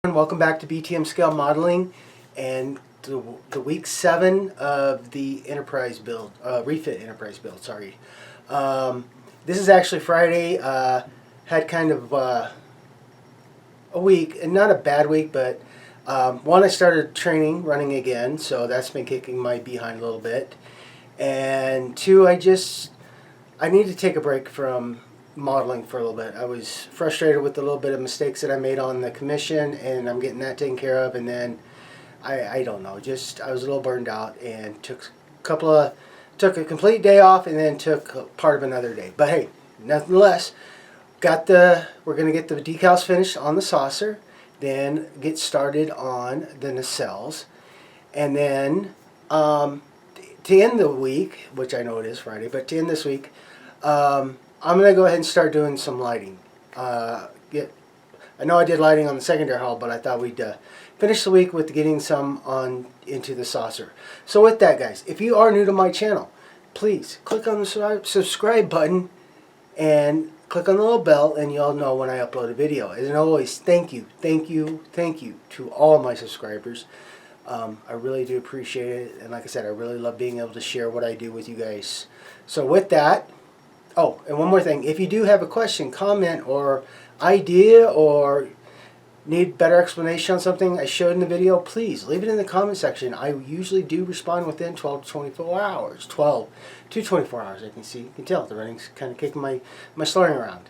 Welcome back to BTM Scale Modeling and the week 7 of the Enterprise build, Refit Enterprise build, sorry. This is actually Friday. Had kind of a week, and not a bad week, but one, I started running again, so that's been kicking my behind a little bit. And two, I need to take a break from modeling for a little bit. I was frustrated with the little bit of mistakes that I made on the commission, and I'm getting that taken care of. And then I don't know, just I was a little burned out and took a complete day off, and then took part of another day. But hey, nonetheless, we're gonna get the decals finished on the saucer, then get started on the nacelles, and then to end the week, which I know it is Friday, but to end this week, I'm going to go ahead and start doing some lighting. I know I did lighting on the secondary hull, but I thought we'd finish the week with getting some on into the saucer. So with that, guys, if you are new to my channel, please click on the subscribe button and click on the little bell, and you'll know when I upload a video. As always, thank you to all my subscribers. I really do appreciate it, and like I said, I really love being able to share what I do with you guys. So with that, oh, and one more thing. If you do have a question, comment, or idea, or need better explanation on something I showed in the video, please leave it in the comment section. I usually do respond within 12 to 24 hours. 12 to 24 hours, I can see. You can tell the running's kind of kicking my slurring around.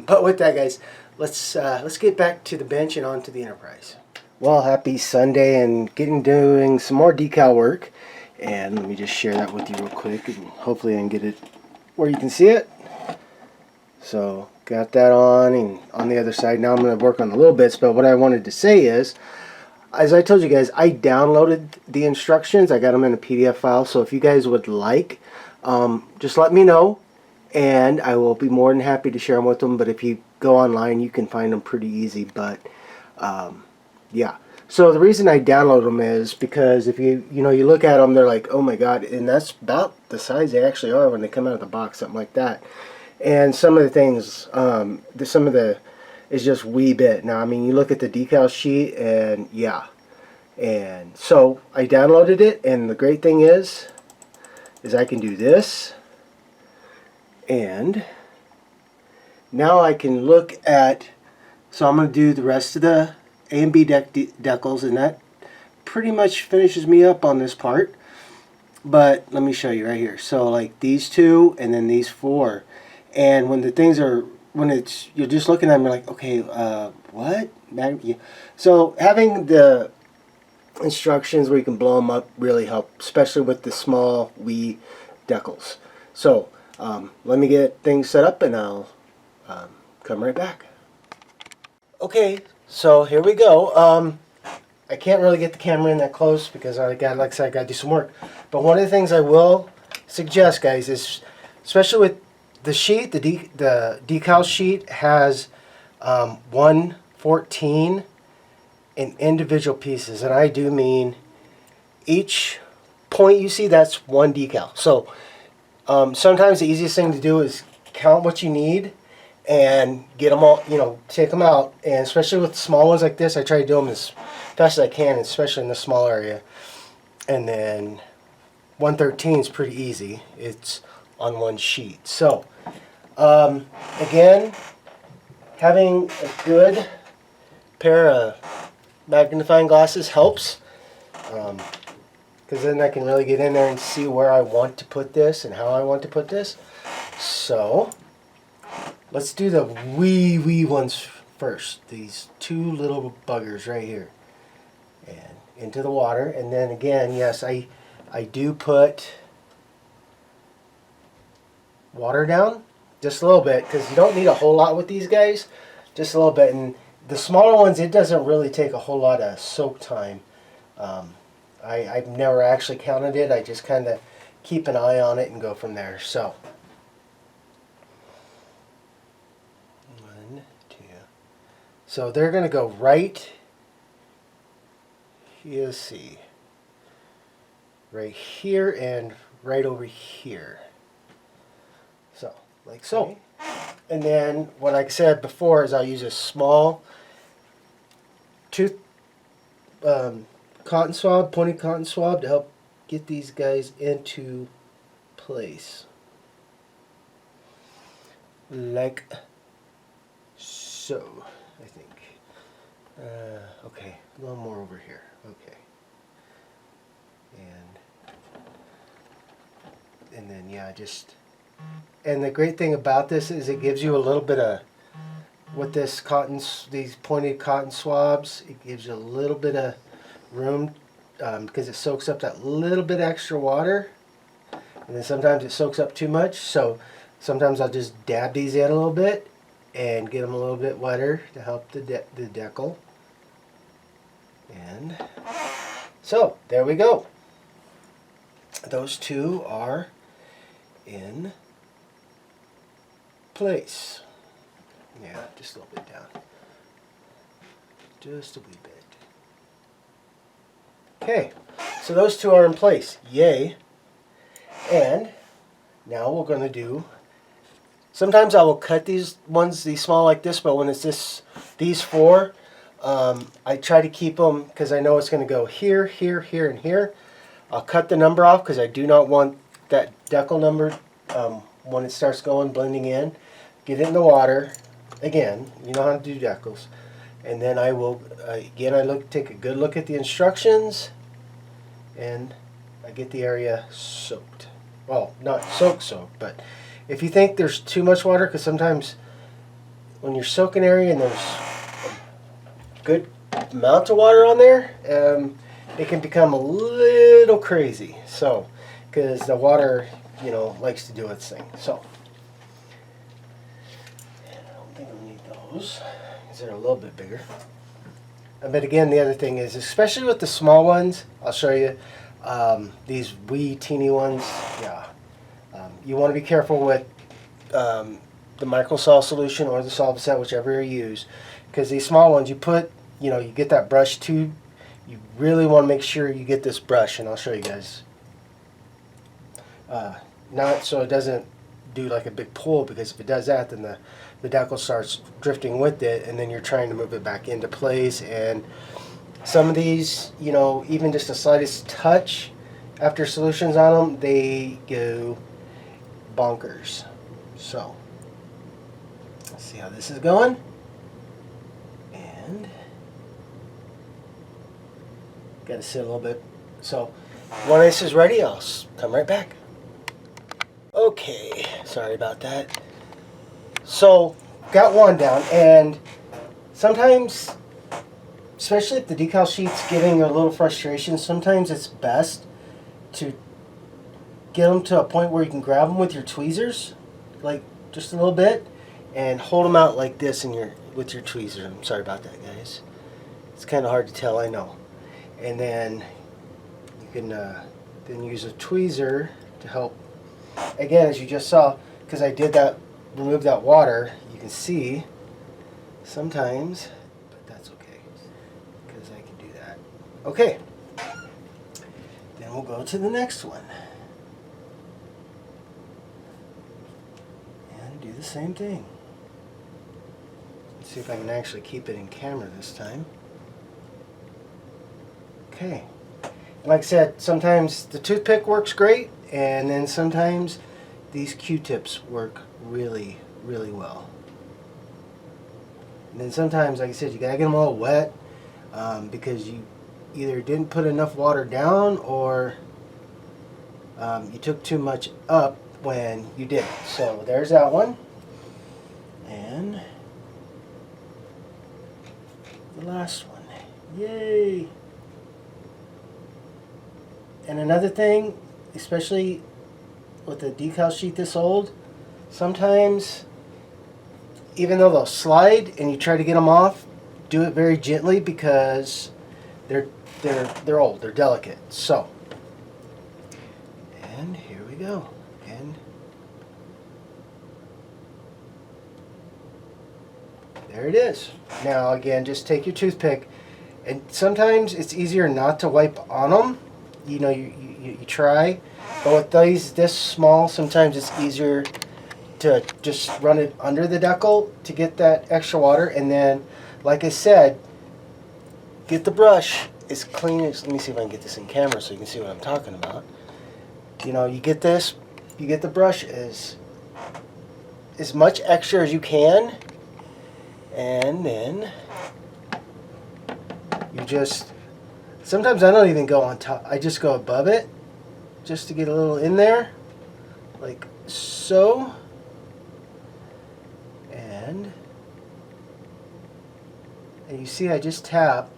But with that, guys, let's get back to the bench and on to the Enterprise. Well, happy Sunday, and doing some more decal work. And let me just share that with you real quick, and hopefully I can get it where you can see it. So got that on, and on the other side now I'm going to work on the little bits. But what I wanted to say is, as I told you guys, I downloaded the instructions. I got them in a PDF file, so if you guys would like, just let me know, and I will be more than happy to share them with them. But if you go online, you can find them pretty easy. But yeah. So the reason I download them is because if you look at them, they're like, oh my god, and that's about the size they actually are when they come out of the box, something like that. And some of the things, is just wee bit. Now, I mean, you look at the decal sheet, and yeah. And so I downloaded it, and the great thing is I can do this, and now I can look at. So I'm going to do the rest of the A and B decals, and that pretty much finishes me up on this part. But let me show you right here. So like these two, and then these four. And when the things are, you're just looking at them, you're like, okay, what? So having the instructions where you can blow them up really help, especially with the small wee decals. So let me get things set up, and I'll come right back. Okay, so here we go. I can't really get the camera in that close because like I said, I got to do some work. But one of the things I will suggest, guys, is especially with the sheet, the decal sheet has 1/14 in individual pieces, and I do mean each point you see, that's one decal. So sometimes the easiest thing to do is count what you need and get them all, take them out. And especially with small ones like this, I try to do them as fast as I can, especially in the small area. And then 1/13 is pretty easy. It's on one sheet. So again, having a good pair of magnifying glasses helps, because then I can really get in there and see where I want to put this and how I want to put this. So let's do the wee ones first. These two little buggers right here, and into the water. And then again, yes, I do put water down just a little bit, because you don't need a whole lot with these guys, just a little bit. And the smaller ones, it doesn't really take a whole lot of soak time. I've never actually counted it. I just kind of keep an eye on it and go from there. So 1, 2. So they're going to go right here. See, right here and right over here. So like so. And then what I said before is I'll use a small tooth cotton swab, pointed cotton swab to help get these guys into place. Like so, I think. Okay, a little more over here. Okay. And then yeah, and the great thing about this is it gives you a little bit of, with this these pointed cotton swabs, it gives you a little bit of room because it soaks up that little bit extra water, and then sometimes it soaks up too much, so sometimes I'll just dab these in a little bit and get them a little bit wetter to help the decal. And so there we go. Those two are in place. Yeah, just a little bit down. Just a wee bit. Okay, so those two are in place. Yay. And now we're going to do, sometimes I will cut these small like this, but when it's these four, I try to keep them because I know it's going to go here, here, here, and here. I'll cut the number off because I do not want that decal number when it starts going, blending in. Get it in the water. Again, you know how to do decals. And then I will, again, take a good look at the instructions, and I get the area soaked. Well, not soaked, but if you think there's too much water, because sometimes when you're soaking area and there's a good amount of water on there, it can become a little crazy. So, because the water, likes to do its thing. So, I don't think I'll need those because they're a little bit bigger. But again, the other thing is, especially with the small ones, I'll show you these wee teeny ones. Yeah, you want to be careful with the microsol solution or the solvent, whichever you use, because these small ones, you get that brush tube. You really want to make sure you get this brush, and I'll show you guys. Not so it doesn't do like a big pull, because if it does that, then the decal starts drifting with it, and then you're trying to move it back into place. And some of these, even just the slightest touch after solutions on them, they go bonkers. So let's see how this is going. And got to sit a little bit. So when this is ready, I'll come right back. Okay, sorry about that. So got one down, and sometimes, especially if the decal sheet's giving a little frustration, sometimes it's best to get them to a point where you can grab them with your tweezers, like just a little bit, and hold them out like this with your tweezers. I'm sorry about that, guys. It's kind of hard to tell, I know. And then you can then use a tweezer to help. Again, as you just saw, because I did that, remove that water, you can see sometimes, but that's okay, because I can do that. Okay, then we'll go to the next one. And do the same thing. Let's see if I can actually keep it in camera this time. Okay. Like I said, sometimes the toothpick works great, and then sometimes these Q-tips work really, really well. And then sometimes, like I said, you gotta get them all wet because you either didn't put enough water down, or you took too much up when you did. So there's that one. And the last one. Yay! And another thing, especially with a decal sheet this old, sometimes, even though they'll slide and you try to get them off, do it very gently, because they're old, they're delicate. So, and here we go. And there it is. Now again, just take your toothpick, and sometimes it's easier not to wipe on them. You try, but with this small, sometimes it's easier to just run it under the decal to get that extra water. And then, like I said, get the brush as clean as, let me see if I can get this in camera so you can see what I'm talking about. You know, you get this, you get the brush as much extra as you can, and then you just, sometimes I don't even go on top, I just go above it just to get a little in there, like so. And you see I just tap,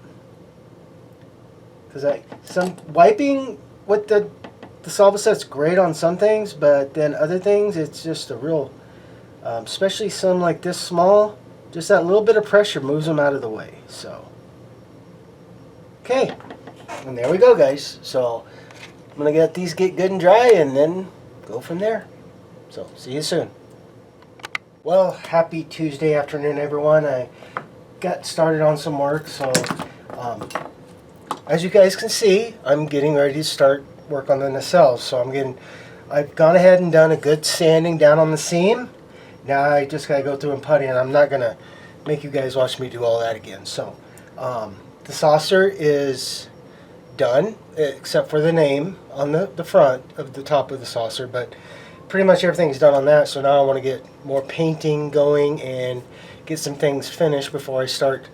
because some wiping with the solvent set's great on some things, but then other things it's just a real, especially some like this small, just that little bit of pressure moves them out of the way. So okay, and there we go, guys. So I'm gonna get these get good and dry and then go from there. So see you soon. Well, happy Tuesday afternoon, everyone. I got started on some work, so as you guys can see, I'm getting ready to start work on the nacelles. So I've gone ahead and done a good sanding down on the seam. Now I just gotta go through and putty, and I'm not gonna make you guys watch me do all that again. So the saucer is done, except for the name on the front of the top of the saucer, but pretty much everything's done on that. So now I want to get more painting going and get some things finished before I start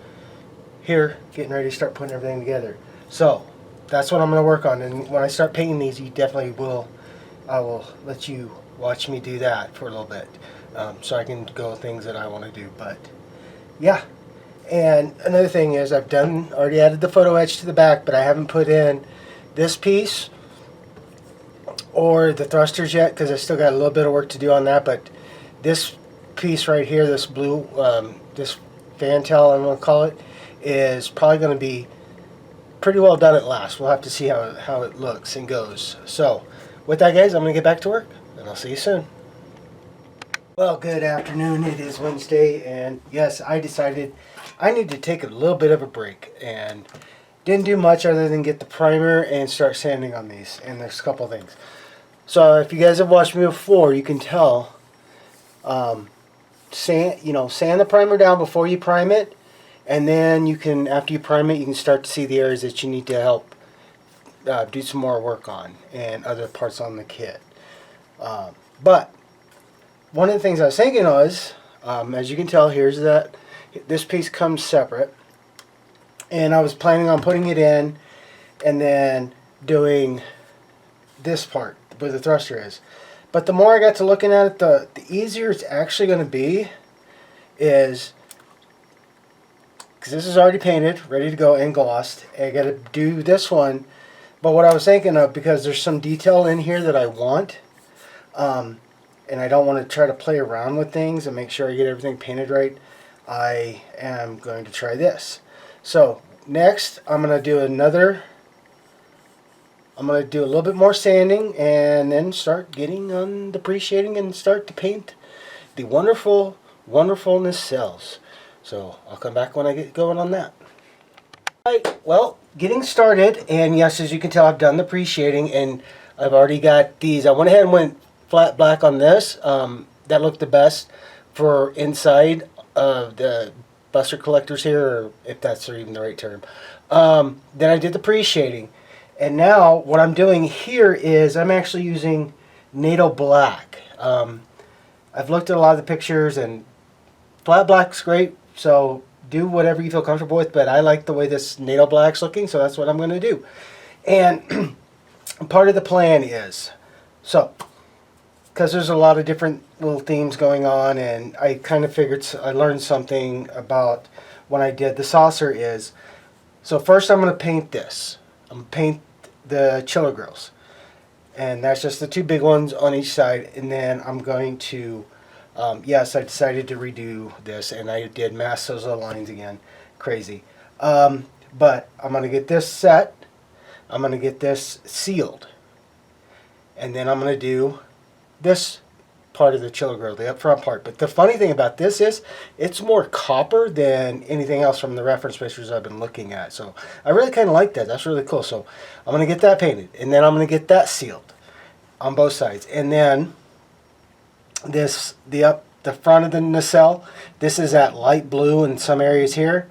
here getting ready to start putting everything together. So that's what I'm going to work on, and when I start painting these, you definitely will, I will let you watch me do that for a little bit, so I can go things that I want to do. But yeah, and another thing is I've already added the photo etch to the back, but I haven't put in this piece or the thrusters yet, because I still got a little bit of work to do on that. But this piece right here, this blue, this fan tail, I'm going to call it, is probably going to be pretty well done at last. We'll have to see how it looks and goes. So with that, guys, I'm going to get back to work, and I'll see you soon. Well, good afternoon. It is Wednesday, and yes, I decided I need to take a little bit of a break, and didn't do much other than get the primer and start sanding on these. And there's a couple things. So if you guys have watched me before, you can tell, sand the primer down before you prime it, and then you can, after you prime it, you can start to see the areas that you need to help do some more work on and other parts on the kit. But one of the things I was thinking was, as you can tell, here's that this piece comes separate, and I was planning on putting it in and then doing this part where the thruster is. But the more I got to looking at it, the easier it's actually going to be, is because this is already painted, ready to go and glossed. I got to do this one. But what I was thinking of, because there's some detail in here that I want, and I don't want to try to play around with things and make sure I get everything painted right, I am going to try this. So next I'm going to do a little bit more sanding, and then start getting on depreciating and start to paint the wonderful, wonderful nacelles. So I'll come back when I get going on that. Alright, well, getting started, and yes, as you can tell, I've done the pre-shading, and I've already got these. I went ahead and went flat black on this. That looked the best for inside of the buster collectors here, or if that's even the right term. Then I did the pre-shading. And now what I'm doing here is I'm actually using NATO black. I've looked at a lot of the pictures, and flat black's great, so do whatever you feel comfortable with, but I like the way this NATO black's looking, so that's what I'm going to do. And part of the plan is, so, because there's a lot of different little themes going on, and I kind of figured, I learned something about when I did the saucer is, so first I'm going to paint this. I'm going to paint the chiller grills, and that's just the two big ones on each side. And then I'm going to, yes, I decided to redo this, and I did mask those little lines again. Crazy. But I'm going to get this set. I'm going to get this sealed. And then I'm going to do this part of the chiller grill, the up front part. But the funny thing about this is it's more copper than anything else from the reference pictures I've been looking at. So I really kind of like that. That's really cool. So I'm going to get that painted, and then I'm going to get that sealed on both sides. And then the front of the nacelle, this is that light blue in some areas here.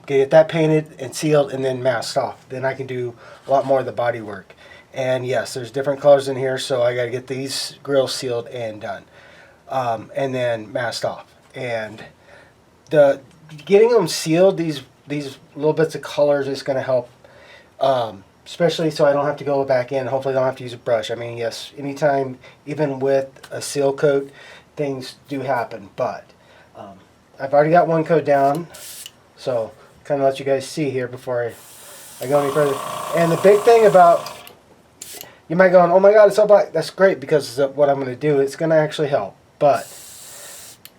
Get that painted and sealed and then masked off. Then I can do a lot more of the body work. And yes, there's different colors in here, so I got to get these grills sealed and done, and then masked off. And the getting them sealed, these little bits of colors is going to help, especially so I don't have to go back in. Hopefully, I don't have to use a brush. I mean, yes, anytime, even with a seal coat, things do happen. But I've already got one coat down, so kind of let you guys see here before I go any further. And the big thing about, you might go, oh my God, it's all black. That's great, because what I'm going to do, it's going to actually help. But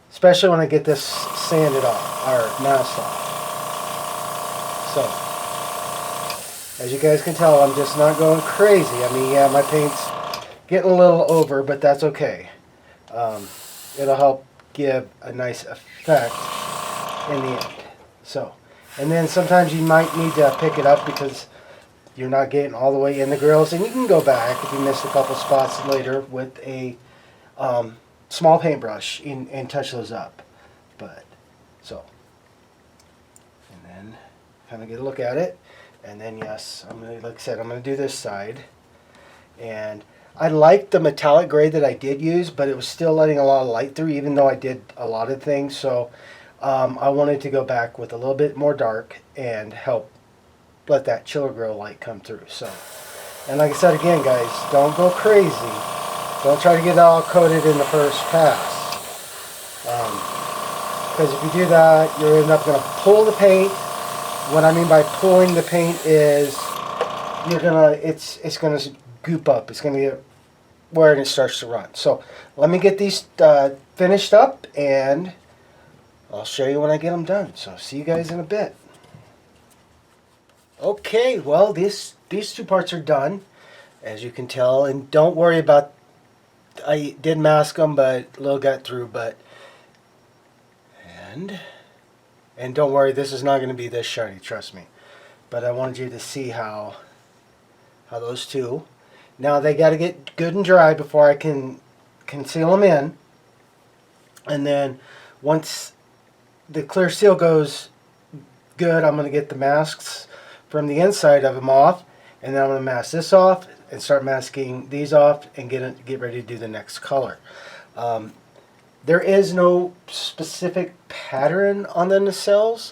especially when I get this sanded off, or masked off. So, as you guys can tell, I'm just not going crazy. I mean, yeah, my paint's getting a little over, but that's okay. It'll help give a nice effect in the end. So, and then sometimes you might need to pick it up because you're not getting all the way in the grills, and you can go back if you missed a couple spots later with a small paintbrush and touch those up. But so, and then kind of get a look at it, and then yes, I'm gonna, like I said, I'm gonna do this side. And I like the metallic gray that I did use, but it was still letting a lot of light through, even though I did a lot of things. So I wanted to go back with a little bit more dark and help let that chiller grill light come through. So, and like I said again, guys, don't go crazy. Don't try to get it all coated in the first pass, because if you do that, you're end up going to pull the paint. What I mean by pulling the paint is you're gonna, it's gonna goop up. It's gonna get where it starts to run. So let me get these finished up, and I'll show you when I get them done. So see you guys in a bit. Okay, well, these two parts are done, as you can tell, and don't worry about, I did mask them, but a little got through, but, and don't worry, this is not going to be this shiny, trust me. But I wanted you to see how those two, now they got to get good and dry before I can seal them in, and then once the clear seal goes good, I'm going to get the masks from the inside of them off, and then I'm going to mask this off and start masking these off and get ready to do the next color. There is no specific pattern on the nacelles,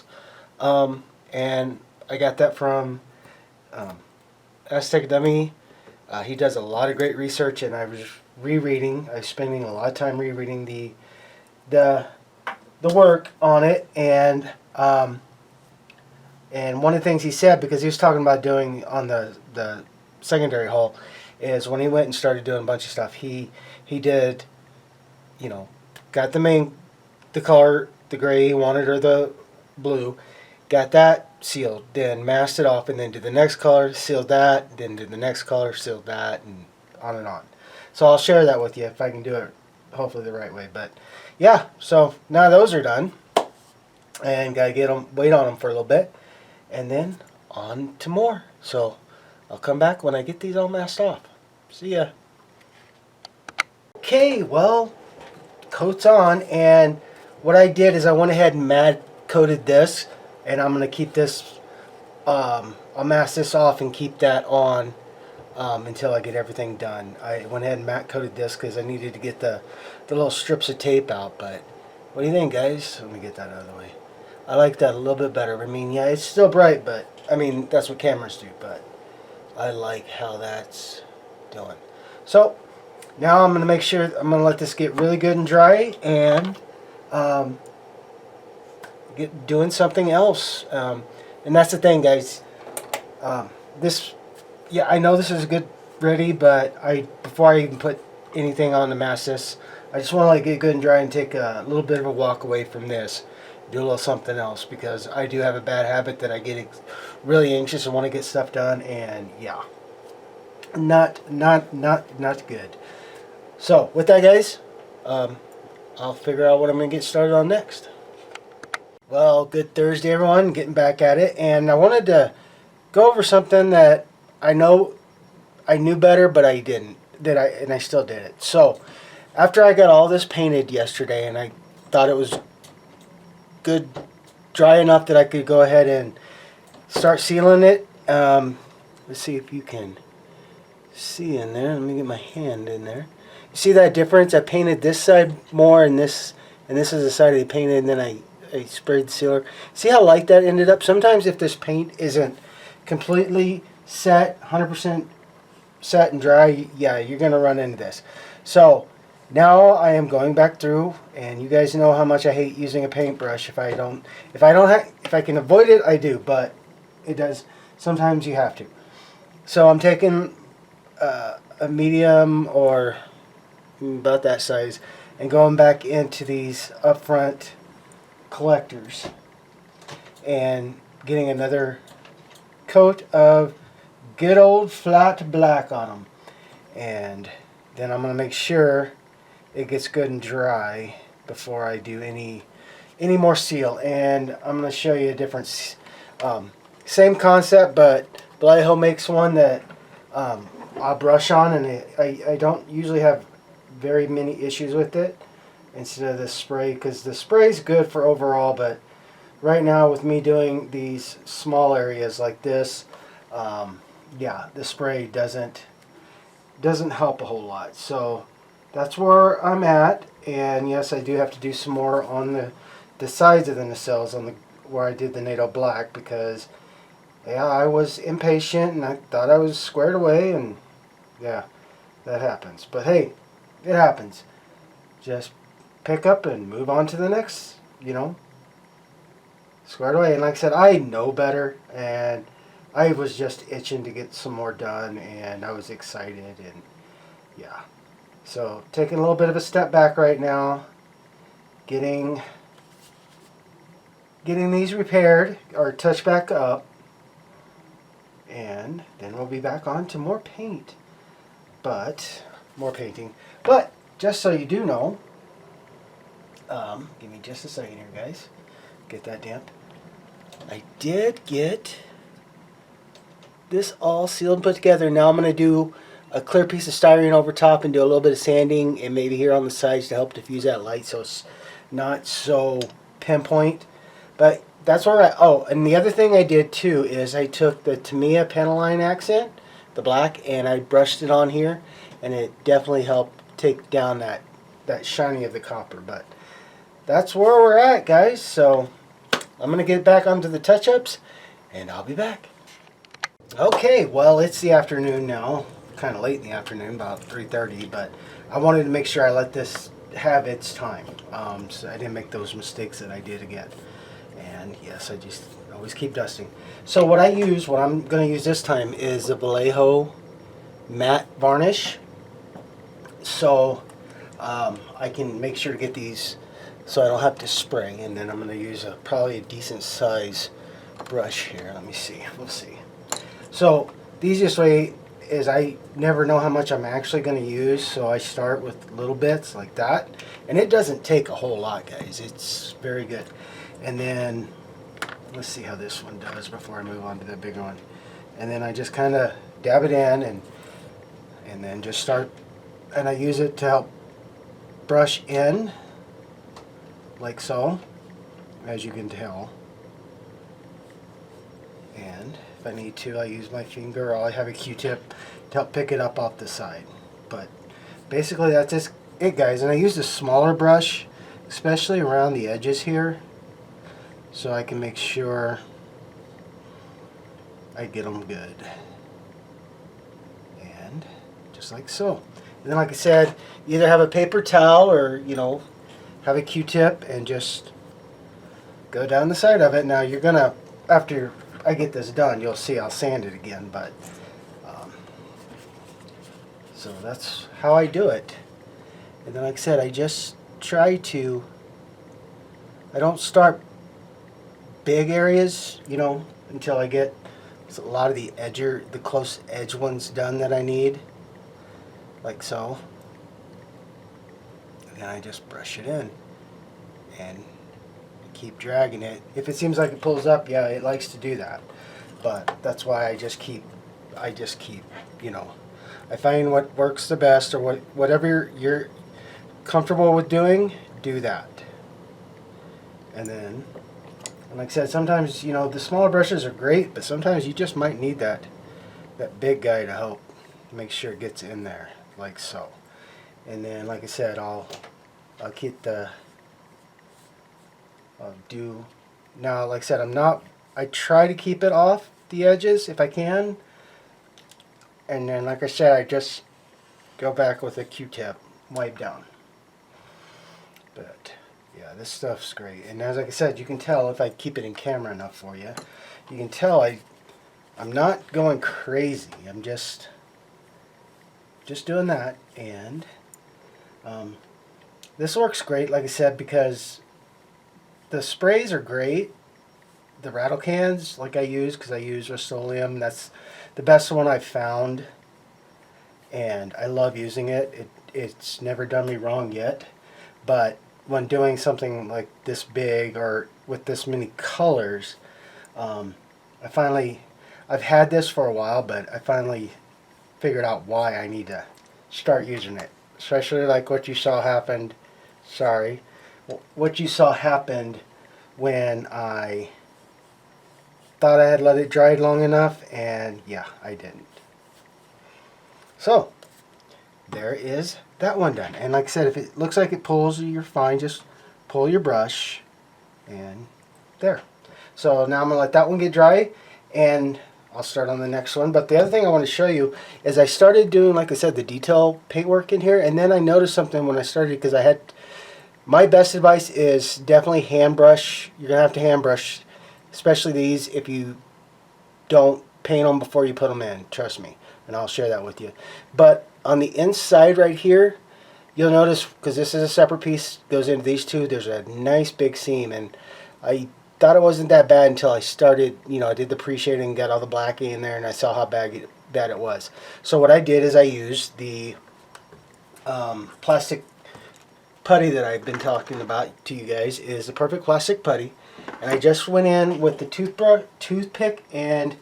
and I got that from Aztec Dummy. He does a lot of great research, and I was rereading. I was spending a lot of time rereading the work on it, and one of the things he said, because he was talking about doing on the secondary hull, is when he went and started doing a bunch of stuff, he did, you know, got the color, the gray he wanted, or the blue, got that sealed, then masked it off, and then did the next color, sealed that, then did the next color, sealed that, and on and on. So I'll share that with you if I can do it hopefully the right way. But yeah, so now those are done, and gotta get them, wait on them for a little bit, and then on to more. So I'll come back when I get these all masked off. See ya. Okay, well, coat's on, and what I did is I went ahead and matte coated this, and I'm gonna keep this, I'll mask this off and keep that on until I get everything done. I went ahead and matte coated this because I needed to get the little strips of tape out. But what do you think, guys? Let me get that out of the way. I like that a little bit better. I mean, yeah, it's still bright, but I mean, that's what cameras do, but I like how that's doing. So now I'm going to make sure, I'm going to let this get really good and dry, and get doing something else. And that's the thing, guys. This, yeah, I know this is good ready, but before I even put anything on the mask this, I just want to get good and dry and take a little bit of a walk away from this. Do a little something else, because I do have a bad habit that I get really anxious and want to get stuff done, and yeah, not good. So with that, guys, I'll figure out what I'm gonna get started on next. Well, good Thursday, everyone. Getting back at it, and I wanted to go over something that I know I knew better, but I didn't. And I still did it. So after I got all this painted yesterday, and I thought it was good dry enough that I could go ahead and start sealing it. Let's see if you can see in there. Let me get my hand in there. You see that difference? I painted this side more, and this is the side I painted, and then I sprayed the sealer. See how light that ended up? Sometimes if this paint isn't completely set, 100% set and dry, yeah, you're gonna run into this. So now I am going back through, and you guys know how much I hate using a paintbrush. If I can avoid it, I do, but it does. Sometimes you have to. So I'm taking a medium or about that size and going back into these up front collectors and getting another coat of good old flat black on them, and then I'm going to make sure it gets good and dry before I do any more seal. And I'm going to show you a different same concept, but Vallejo makes one that I'll brush on, and I don't usually have very many issues with it instead of the spray, because the spray is good for overall, but right now with me doing these small areas like this, yeah, the spray doesn't help a whole lot. So that's where I'm at, and yes, I do have to do some more on the sides of the nacelles on the where I did the NATO black, because yeah, I was impatient and I thought I was squared away, and yeah, that happens. But hey, it happens. Just pick up and move on to the next, squared away. And like I said, I know better, and I was just itching to get some more done, and I was excited, and yeah. So taking a little bit of a step back right now, getting these repaired or touched back up, and then we'll be back on to more paint. But more painting. But just so you do know, give me just a second here, guys. Get that damp. I did get this all sealed and put together. Now I'm going to do a clear piece of styrene over top and do a little bit of sanding, and maybe here on the sides to help diffuse that light so it's not so pinpoint. But that's where and the other thing I did too is I took the T.B.I Panaline accent, the black, and I brushed it on here, and it definitely helped take down that shiny of the copper. But that's where we're at, guys. So I'm going to get back onto the touch-ups, and I'll be back. Okay, well, it's the afternoon now. Kind of late in the afternoon, about 3:30, but I wanted to make sure I let this have its time, so I didn't make those mistakes that I did again. And yes, I just always keep dusting. So what I'm going to use this time is the Vallejo matte varnish. So I can make sure to get these so I don't have to spray. And then I'm going to use probably a decent size brush here. Let me see. We'll see. So the easiest way is I never know how much I'm actually going to use, so I start with little bits like that. And it doesn't take a whole lot, guys. It's very good. And then let's see how this one does before I move on to the bigger one. And then I just kind of dab it in, and then just start, and I use it to help brush in like so, as you can tell. And if I need to, I use my finger, or I have a Q-tip to help pick it up off the side. But basically that's just it, guys. And I use a smaller brush, especially around the edges here, so I can make sure I get them good. And just like so. And then, like I said, either have a paper towel or, have a Q-tip and just go down the side of it. Now you're gonna, after I get this done, you'll see I'll sand it again, but so that's how I do it. And then, like I said, I just try to, I don't start big areas, until I get a lot of the close edge ones done that I need, like so. And then I just brush it in and keep dragging it. If it seems like it pulls up, yeah, it likes to do that. But that's why I just keep, I find what works the best, or whatever you're comfortable with doing, do that. And then And like I said, sometimes, you know, the smaller brushes are great, but sometimes you just might need that big guy to help make sure it gets in there, like so. And then, like I said, I'll keep the, I'll do, now, like I said, I try to keep it off the edges if I can. And then, like I said, I just go back with a Q-tip, wipe down. But yeah, this stuff's great. And as like I said, you can tell if I keep it in camera enough for you. You can tell I'm not going crazy. I'm just doing that. And this works great, like I said, because the sprays are great. The rattle cans, like I use, because I use Rust-Oleum. That's the best one I've found, and I love using it. It's never done me wrong yet. But when doing something like this big or with this many colors, I've had this for a while, but I finally figured out why I need to start using it. Especially like what you saw happened, what you saw happened when I thought I had let it dry long enough, and yeah, I didn't. So, there is that one done. And like I said, if it looks like it pulls, you're fine. Just pull your brush, and there. So now I'm going to let that one get dry, and I'll start on the next one. But the other thing I want to show you is I started doing, like I said, the detail paintwork in here, and then I noticed something when I started, because I had, my best advice is definitely hand brush. You're going to have to hand brush, especially these, if you don't paint them before you put them in. Trust me, and I'll share that with you. But on the inside right here, you'll notice, because this is a separate piece, goes into these two, there's a nice big seam, and I thought it wasn't that bad until I started, you know, I did the pre-shading, got all the blacking in there, and I saw how bad it was. So what I did is I used the plastic putty that I've been talking about to you guys, is the perfect plastic putty, and I just went in with the toothpick and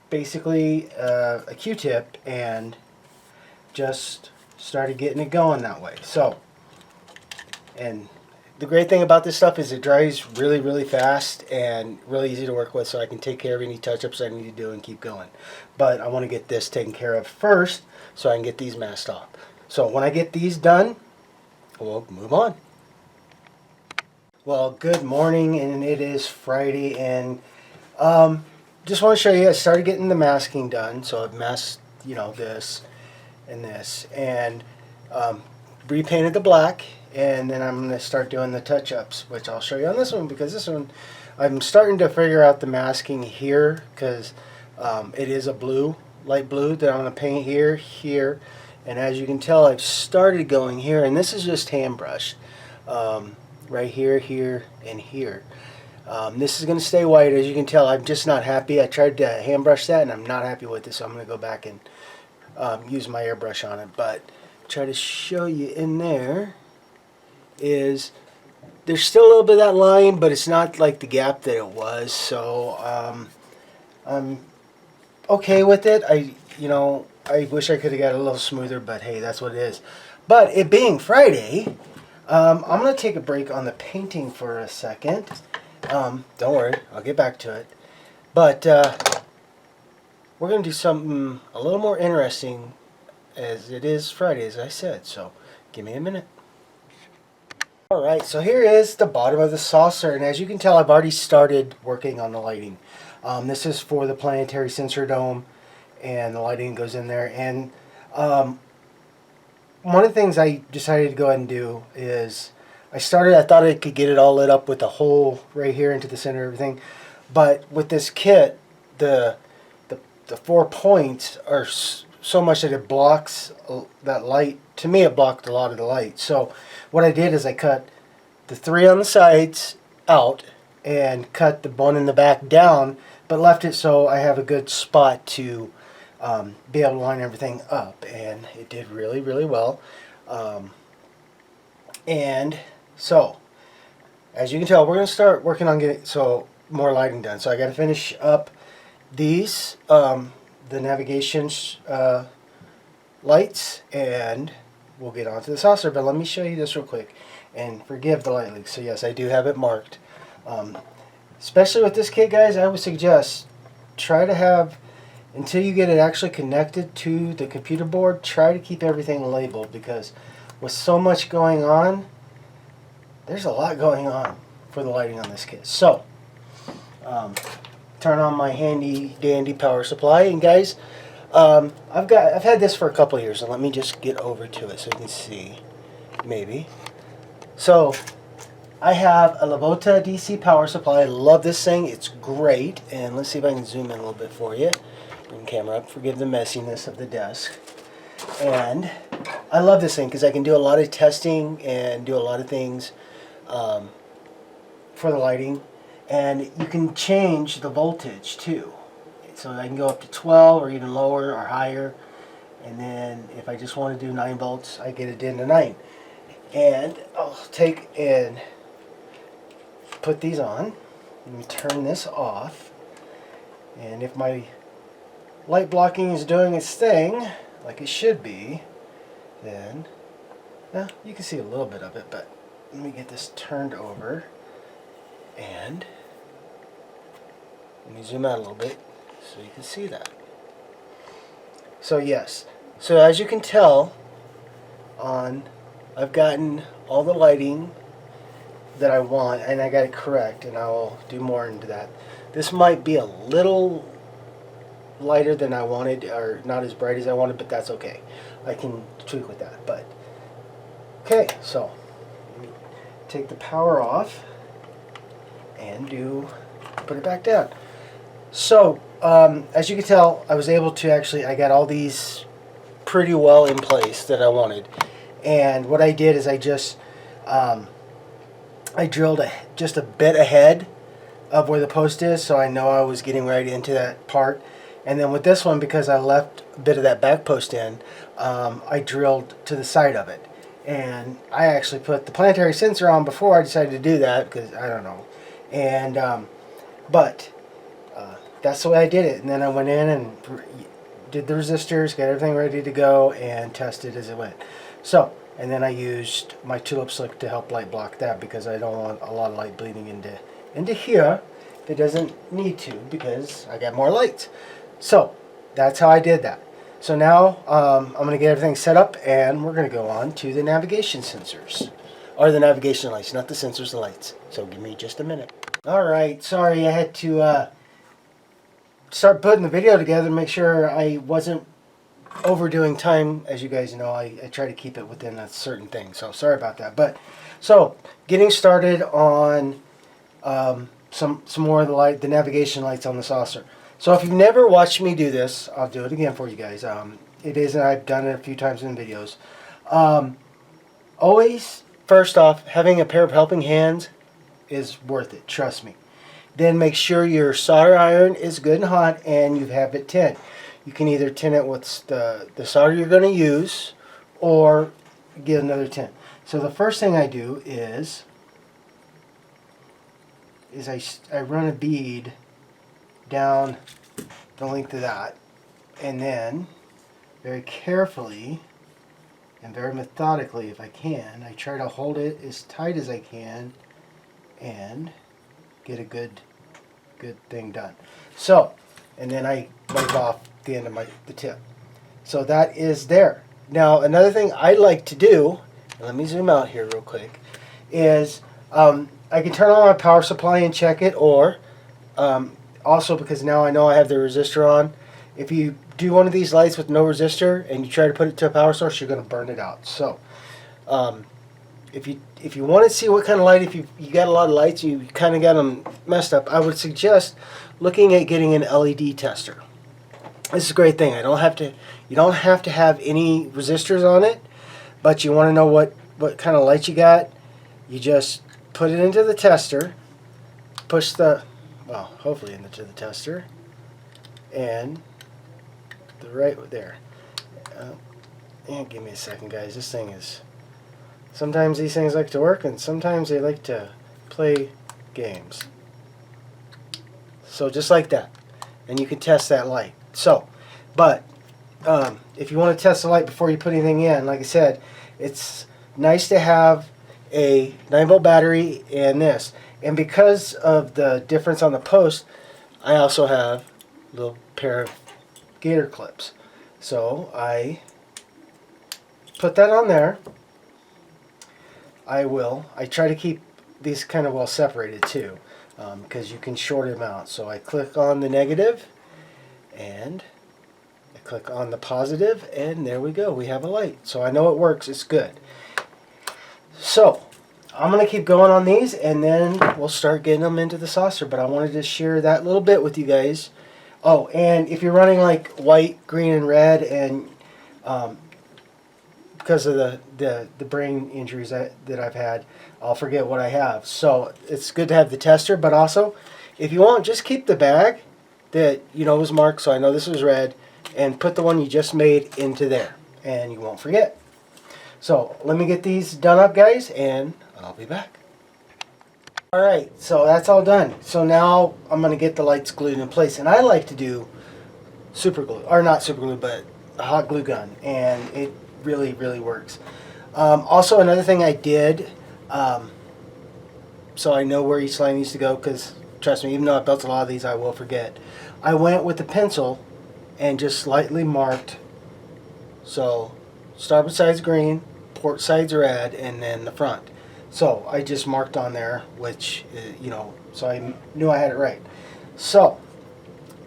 basically a Q-tip, and just started getting it going that way. So, and the great thing about this stuff is it dries really, really fast and really easy to work with, so I can take care of any touch-ups I need to do and keep going. But I want to get this taken care of first so I can get these masked off. So when I get these done, we'll move on. Well, good morning, and it is Friday, and just want to show you, I started getting the masking done. So I've masked, you know, this and this, and repainted the black, and then I'm going to start doing the touch-ups, which I'll show you on this one, because this one I'm starting to figure out the masking here, because it is a blue, light blue, that I'm going to paint here, and as you can tell, I've started going here, and this is just hand brushed, right here, and here. This is going to stay white. As you can tell, I'm just not happy. I tried to hand brush that, and I'm not happy with it, so I'm going to go back and use my airbrush on it. But try to show you in there is there's still a little bit of that line, but it's not like the gap that it was. So I'm okay with it. I wish I could have got a little smoother, but hey, that's what it is. But it being Friday, I'm going to take a break on the painting for a second. Don't worry, I'll get back to it. But we're going to do something a little more interesting, as it is Friday, as I said. So give me a minute. Alright, so here is the bottom of the saucer, and as you can tell, I've already started working on the lighting. This is for the planetary sensor dome, and the lighting goes in there. And one of the things I decided to go ahead and do is I thought I could get it all lit up with a hole right here into the center of everything, but with this kit, the 4 points are so much that it blocks that light. To me, it blocked a lot of the light. So what I did is I cut the 3 on the sides out and cut the one in the back down, but left it so I have a good spot to be able to line everything up, and it did really, really well. And so, as you can tell, we're going to start working on getting more lighting done. So I got to finish up these, the navigation lights, and we'll get onto the saucer. But let me show you this real quick. and forgive the light leaks. So yes, I do have it marked. Especially with this kit, guys, I would suggest try to have, until you get it actually connected to the computer board, try to keep everything labeled, because with so much going on, there's a lot going on for the lighting on this kit. So, turn on my handy dandy power supply, and guys, I've had this for a couple years, and let me just get over to it so you can see, maybe. So, I have a Lavota DC power supply. I love this thing. It's great. And let's see if I can zoom in a little bit for you. Bring the camera up. Forgive the messiness of the desk. And I love this thing because I can do a lot of testing and do a lot of things for the lighting. And you can change the voltage too. So I can go up to 12 or even lower or higher. And then if I just want to do 9 volts, I get it down to 9. And I'll take and put these on. Let me turn this off, and if my light blocking is doing its thing like it should be, then you can see a little bit of it, but let me get this turned over, and let me zoom out a little bit so you can see that. So yes, so as you can tell, I've gotten all the lighting that I want, and I got it correct, and I will do more into that. This might be a little lighter than I wanted, or not as bright as I wanted, but that's okay. I can tweak with that. But okay, so let me take the power off and put it back down. So as you can tell, I was able to I got all these pretty well in place that I wanted, and what I did is I just I drilled just a bit ahead of where the post is, so I know I was getting right into that part. And then with this one, because I left a bit of that back post in, I drilled to the side of it. And I actually put the planetary sensor on before I decided to do that, because I don't know. And but that's the way I did it. And then I went in and did the resistors, got everything ready to go, and tested as it went. So, and then I used my tulip slick to help light block that, because I don't want a lot of light bleeding into here. It doesn't need to, because I got more lights. So that's how I did that. So now I'm going to get everything set up, and we're going to go on to the navigation sensors, or the navigation lights, not the sensors, the lights. So give me just a minute. All right, sorry, I had to start putting the video together to make sure I wasn't overdoing time. As you guys know, I try to keep it within a certain thing, so sorry about that. But so getting started on some more of the navigation lights on the saucer. So if you've never watched me do this, I'll do it again for you guys. I've done it a few times in videos. Always, first off, having a pair of helping hands is worth it, trust me. Then make sure your solder iron is good and hot, and you have it tinned. You can either tin it with the solder you're going to use, or get another tin. So the first thing I do is I run a bead down the length of that, and then very carefully and very methodically, if I can, I try to hold it as tight as I can and get a good thing done. So, and then I wipe off the end of the tip. So that is there. Now another thing I like to do, and let me zoom out here real quick, is I can turn on my power supply and check it, or also, because now I know I have the resistor on, if you do one of these lights with no resistor and you try to put it to a power source, you're going to burn it out. So if you want to see what kind of light, if you got a lot of lights, you kind of got them messed up, I would suggest looking at getting an LED tester. This is a great thing. You don't have to have any resistors on it, but you want to know what kind of light you got. You just put it into the tester, push hopefully into the tester, and right there. And give me a second, guys. This thing is, sometimes these things like to work, and sometimes they like to play games. So just like that, and you can test that light. So, but if you want to test the light before you put anything in, like I said, it's nice to have a 9-volt battery and this. And because of the difference on the post, I also have a little pair of gator clips. So I put that on there. I try to keep these kind of well separated too, because you can short them out. So I click on the negative and I click on the positive, and there we go. We have a light. So I know it works. It's good. So I'm going to keep going on these, and then we'll start getting them into the saucer. But I wanted to share that little bit with you guys. Oh, and if you're running like white, green, and red, and because of the brain injuries that I've had, I'll forget what I have. So it's good to have the tester, but also, if you want, just keep the bag that you know was marked, so I know this was red, and put the one you just made into there, and you won't forget. So let me get these done up, guys, and I'll be back. Alright, so that's all done. So now I'm going to get the lights glued in place, and I like to do super glue, or not super glue, but a hot glue gun, and it really, really works. Also, another thing I did, so I know where each line needs to go, because trust me, even though I built a lot of these, I will forget. I went with the pencil and just slightly marked, so starboard side's green, port side's red, and then the front. So I just marked on there, which, so I knew I had it right. So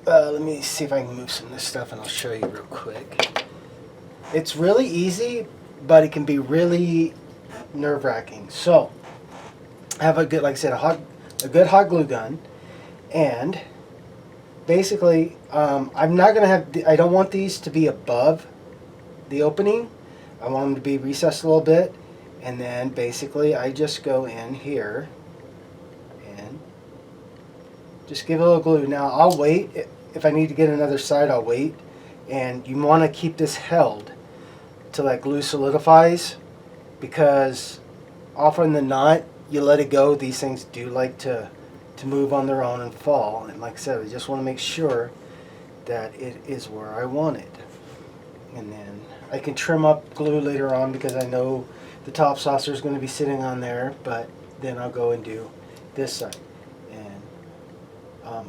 let me see if I can move some of this stuff, and I'll show you real quick. It's really easy, but it can be really nerve-wracking. So I have a good, like I said, a good hot glue gun, and basically I'm not gonna have. I don't want these to be above the opening. I want them to be recessed a little bit, and then basically I just go in here and just give it a little glue. Now I'll wait. If I need to get another side, I'll wait. And you want to keep this held till that glue solidifies, because often than not, you let it go, these things do like to move on their own and fall. And like I said, I just want to make sure that it is where I want it. And then I can trim up glue later on, because I know the top saucer is going to be sitting on there, but then I'll go and do this side. And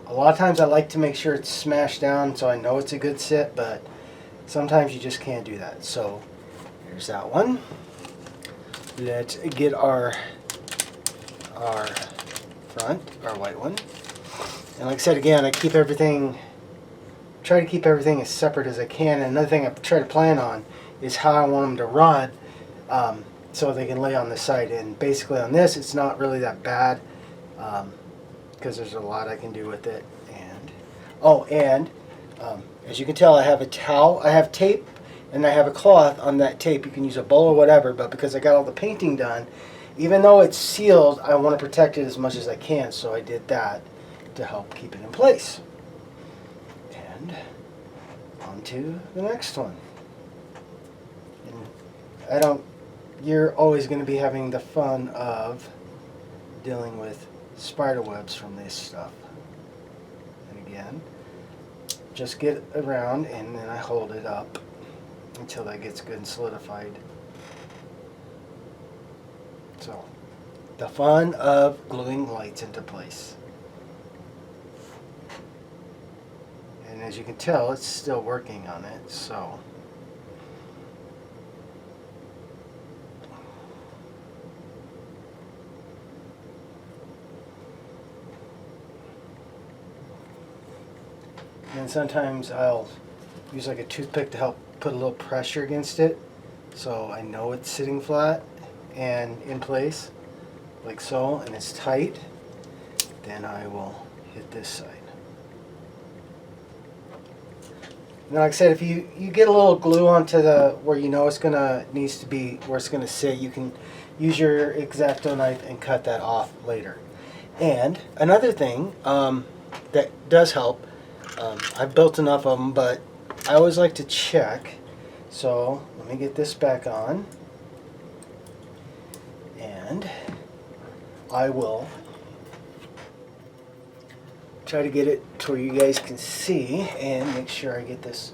a lot of times I like to make sure it's smashed down so I know it's a good sit, but sometimes you just can't do that. So there's that one. Let's get our front, our white one. And like I said, again, I keep everything, try to keep everything as separate as I can. And another thing I try to plan on is how I want them to run, so they can lay on the side. And basically on this, it's not really that bad, because there's a lot I can do with it. And as you can tell, I have a towel, I have tape, and I have a cloth on that tape. You can use a bowl or whatever, but because I got all the painting done, even though it's sealed, I want to protect it as much as I can, so I did that to help keep it in place. And on to the next one. And you're always going to be having the fun of dealing with spider webs from this stuff. And again, just get around, and then I hold it up until that gets good and solidified. So, the fun of gluing lights into place. And as you can tell, it's still working on it, so. And sometimes I'll use like a toothpick to help put a little pressure against it, so I know it's sitting flat and in place, like so, and it's tight. Then I will hit this side. And like I said, if you get a little glue onto the where you know it's needs to be where it's gonna sit, you can use your X-Acto knife and cut that off later. And another thing that does help, I've built enough of them, but I always like to check. So let me get this back on, and I will try to get it to where you guys can see and make sure I get this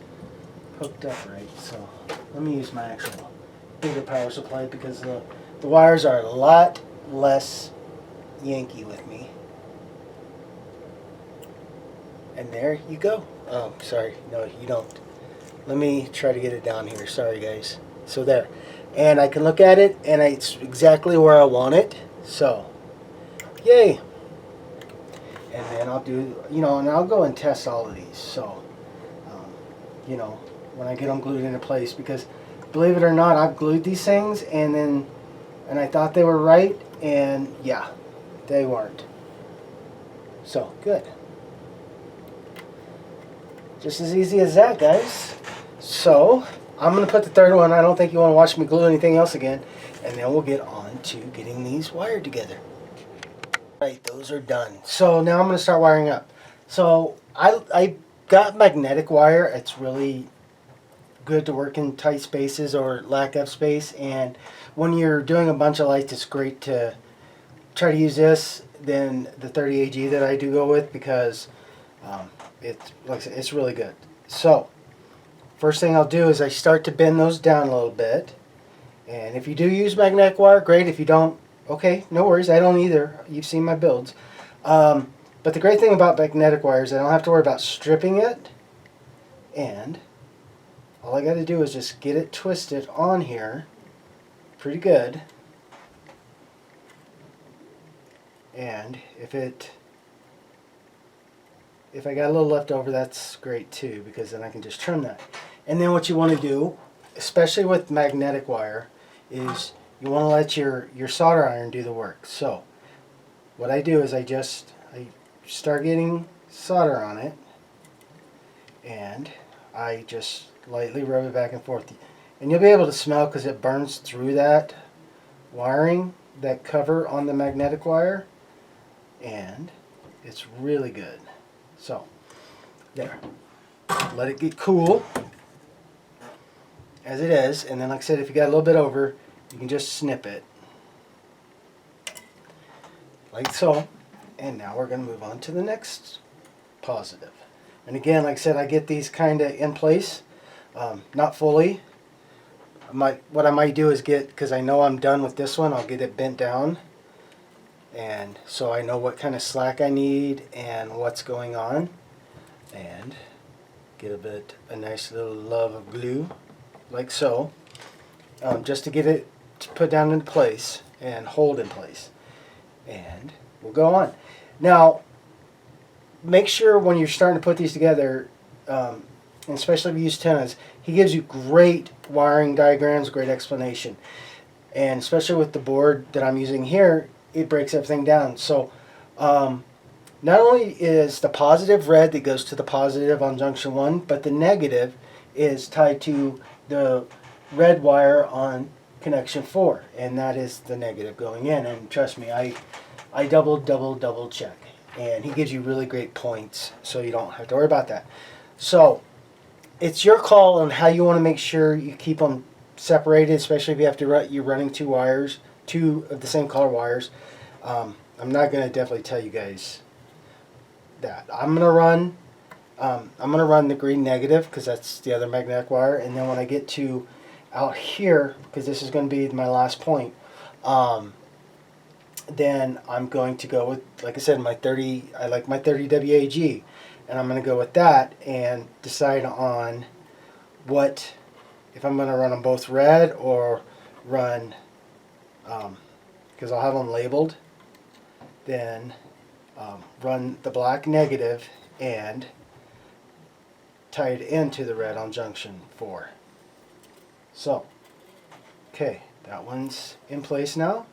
hooked up right. So let me use my actual bigger power supply, because the the wires are a lot less Yankee with me. And there you go. Oh, sorry. No, you don't. Let me try to get it down here. Sorry, guys. So there. And I can look at it, and it's exactly where I want it. So, yay. And then I'll do, and I'll go and test all of these. So, um, when I get them glued into place. Because, believe it or not, I've glued these things, and I thought they were right, and yeah, they weren't. So, good. Just as easy as that, guys. So, I'm going to put the third one. I don't think you want to watch me glue anything else again. And then we'll get on to getting these wired together. Right, those are done. So now I'm going to start wiring up. So I got magnetic wire. It's really good to work in tight spaces or lack of space. And when you're doing a bunch of lights, it's great to try to use this than the 30 AG that I do go with, because it's, like I said, it's really good. So first thing I'll do is I start to bend those down a little bit. And if you do use magnetic wire, great. If you don't, okay, no worries. I don't either. You've seen my builds. But the great thing about magnetic wire is I don't have to worry about stripping it. And all I got to do is just get it twisted on here pretty good. And if I got a little left over, that's great too, because then I can just trim that. And then what you want to do, especially with magnetic wire, is you want to let your solder iron do the work. So what I do is I start getting solder on it, and I just lightly rub it back and forth. And you'll be able to smell, because it burns through that wiring, that cover on the magnetic wire, and it's really good. So there, let it get cool as it is, and then like I said, if you got a little bit over, you can just snip it like so. And now we're going to move on to the next positive. And again, like I said, I get these kind of in place, not fully. What I might do is because I know I'm done with this one, I'll get it bent down, and so I know what kind of slack I need and what's going on, and get a nice little love of glue like so, just to get it to put down into place and hold in place. And we'll go on. Now, make sure when you're starting to put these together, and especially if you use tennas, he gives you great wiring diagrams, great explanation. And especially with the board that I'm using here, it breaks everything down. So not only is the positive red that goes to the positive on junction 1, but the negative is tied to the red wire on connection 4, and that is the negative going in. And trust me, I double check, and he gives you really great points, so you don't have to worry about that. So it's your call on how you want to make sure you keep them separated, especially if you have to you're running two of the same color wires. I'm not going to definitely tell you guys that. I'm gonna run the green negative, because that's the other magnetic wire, and then when I get to out here, because this is going to be my last point, then I'm going to go with, like I said, my 30. I like my 30 WAG, and I'm going to go with that and decide on if I'm going to run them both red or run, because I'll have them labeled, then run the black negative and tie it into the red on junction 4. So, okay, that one's in place now,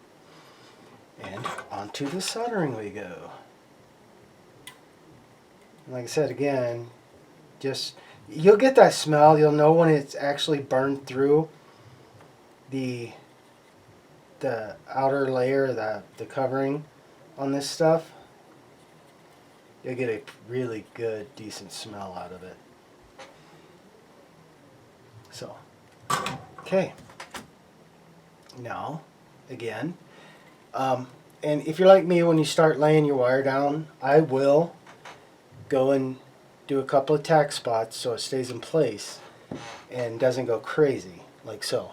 and onto the soldering we go. And like I said again, you'll get that smell. You'll know when it's actually burned through the outer layer, the covering on this stuff. You'll get a really good, decent smell out of it. So, okay. Now, again, and if you're like me, when you start laying your wire down, I will go and do a couple of tack spots so it stays in place and doesn't go crazy, like so.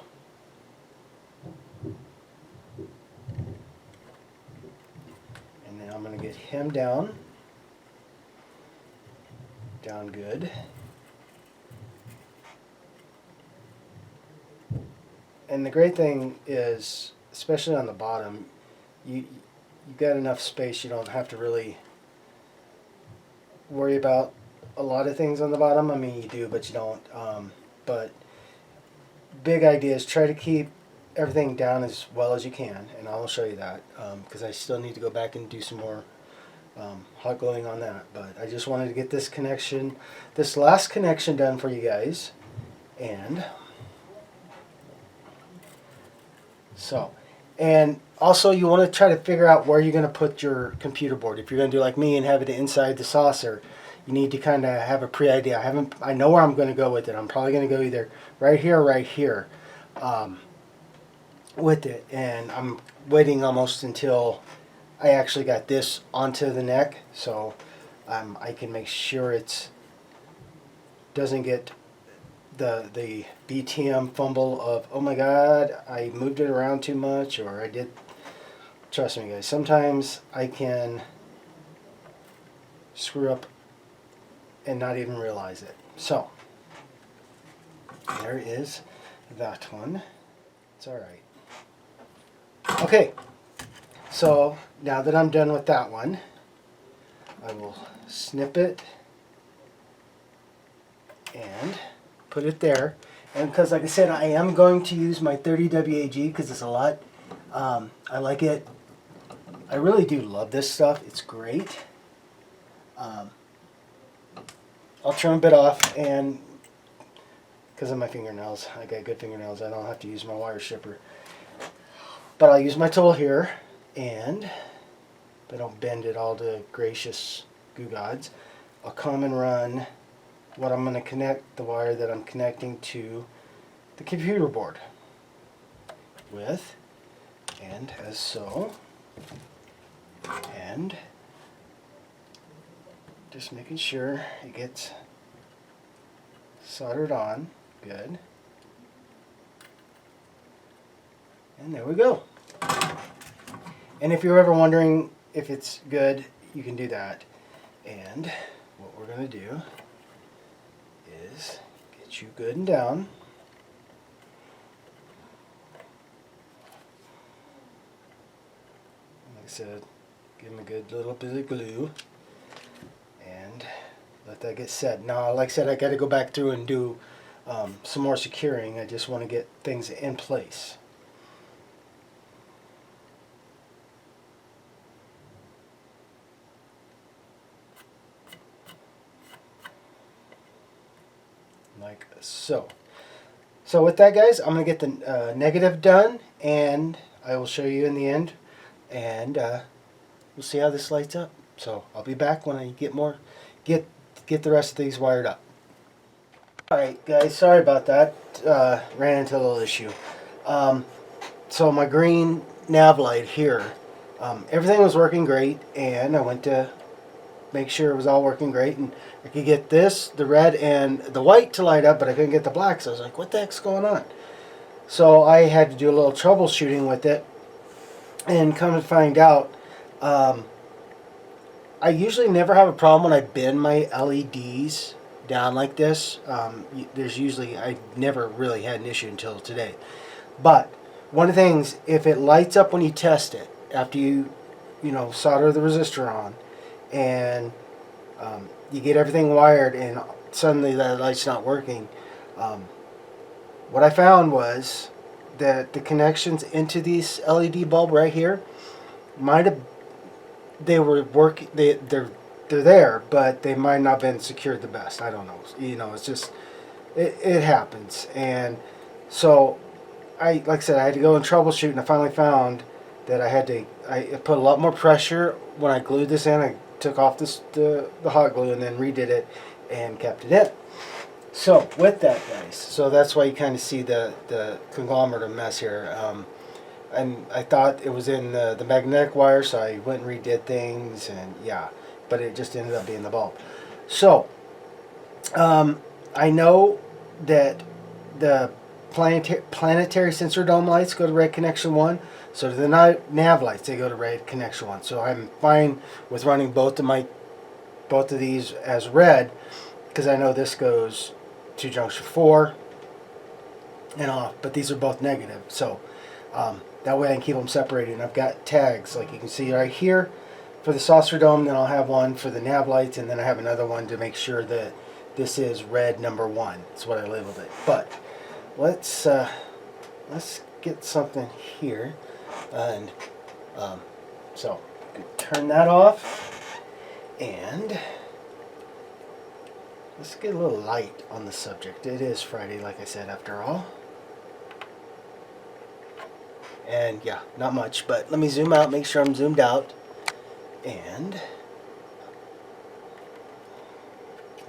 get him down good. And the great thing is, especially on the bottom, you got enough space. You don't have to really worry about a lot of things on the bottom. I mean, you do, but you don't. But big idea is try to keep everything down as well as you can, and I'll show you that because I still need to go back and do some more hot gluing on that. But I just wanted to get this connection, this last connection done for you guys. And so, and also you want to try to figure out where you're going to put your computer board. If you're going to do like me and have it inside the saucer, you need to kind of have a pre-idea. I know where I'm going to go with it. I'm probably going to go either right here or right here with it. And I'm waiting almost until I actually got this onto the neck, so I can make sure it doesn't get the BTM fumble of, oh my god, I moved it around too much, or I did. Trust me guys, sometimes I can screw up and not even realize it. So there is that one. It's alright. Okay, so now that I'm done with that one, I will snip it and put it there. And because like I said, I am going to use my 30 WAG because it's a lot. I like it. I really do love this stuff. It's great. I'll trim a bit off, and because of my fingernails, I got good fingernails, I don't have to use my wire stripper. But I'll use my tool here, and if I don't bend it all to gracious goo gods, I'll come and run what I'm going to connect, the wire that I'm connecting to the computer board with, and as so, and just making sure it gets soldered on good. And there we go. And if you're ever wondering if it's good, you can do that. And what we're going to do is get you good and down. Like I said, give them a good little bit of glue and let that get set. Now, like I said, I got to go back through and do some more securing. I just want to get things in place. Like so. So with that, guys, I'm going to get the negative done, and I will show you in the end, and we'll see how this lights up. So I'll be back when I get the rest of these wired up. Alright guys, sorry about that. Ran into a little issue. So my green nav light here, everything was working great, and I went to make sure it was all working great, and I could get this, the red and the white to light up, but I couldn't get the black, so I was like, what the heck's going on? So I had to do a little troubleshooting with it, and come to find out, I usually never have a problem when I bend my LEDs down like this. There's usually, I never really had an issue until today. But one of the things, if it lights up when you test it, after you solder the resistor on, and you get everything wired, and suddenly that light's not working, what I found was that the connections into these LED bulb right here might have, they were working, they're there, but they might not have been secured the best. I don't know. It's just, it happens. And so like I said, I had to go and troubleshoot, and I finally found that I put a lot more pressure when I glued this in. I took off the hot glue and then redid it and kept it in. So with that, guys, so that's why you kind of see the conglomerate of mess here. And I thought it was in the magnetic wire, so I went and redid things, and yeah, but it just ended up being the bulb. So I know that planetary sensor dome lights go to red connection 1. So do the nav lights, they go to red connection 1. So I'm fine with running both of these as red, because I know this goes to junction 4 and off, but these are both negative. So that way I can keep them separated. And I've got tags, like you can see right here, for the saucer dome. Then I'll have one for the nav lights, and then I have another one to make sure that this is red number 1. That's what I labeled it. But let's get something here, and so turn that off, and let's get a little light on the subject. It is Friday, like I said, after all. And yeah, not much, but let me zoom out, make sure I'm zoomed out, and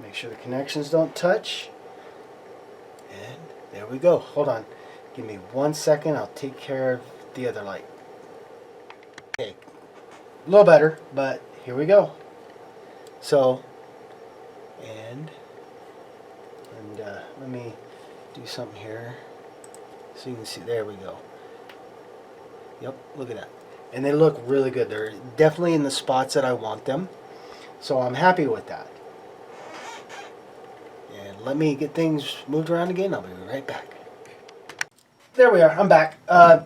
make sure the connections don't touch. And there we go. Hold on. Give me 1 second. I'll take care of the other light. Okay. A little better, but here we go. So, and let me do something here so you can see. There we go. Yep, look at that. And they look really good. They're definitely in the spots that I want them. So I'm happy with that. And let me get things moved around again. I'll be right back. There we are. I'm back.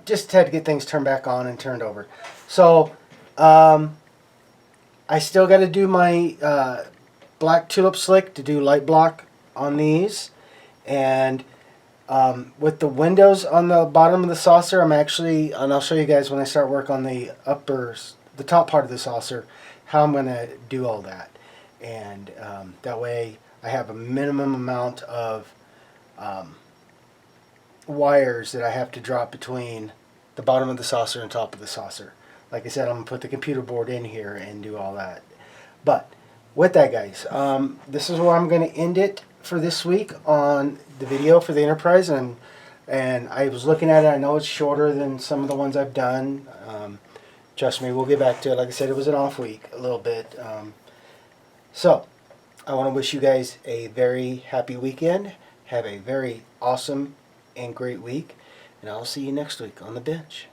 Just had to get things turned back on and turned over. So I still got to do my black tulip slick to do light block on these. And with the windows on the bottom of the saucer, I'm actually, and I'll show you guys when I start work on the the top part of the saucer, how I'm going to do all that. And that way I have a minimum amount of wires that I have to drop between the bottom of the saucer and top of the saucer. Like I said, I'm going to put the computer board in here and do all that. But with that, guys, this is where I'm going to end it for this week on the video for the Enterprise. And I was looking at it. I know it's shorter than some of the ones I've done. Trust me, we'll get back to it. Like I said, it was an off week a little bit. So I want to wish you guys a very happy weekend. Have a very awesome and great week. And I'll see you next week on the bench.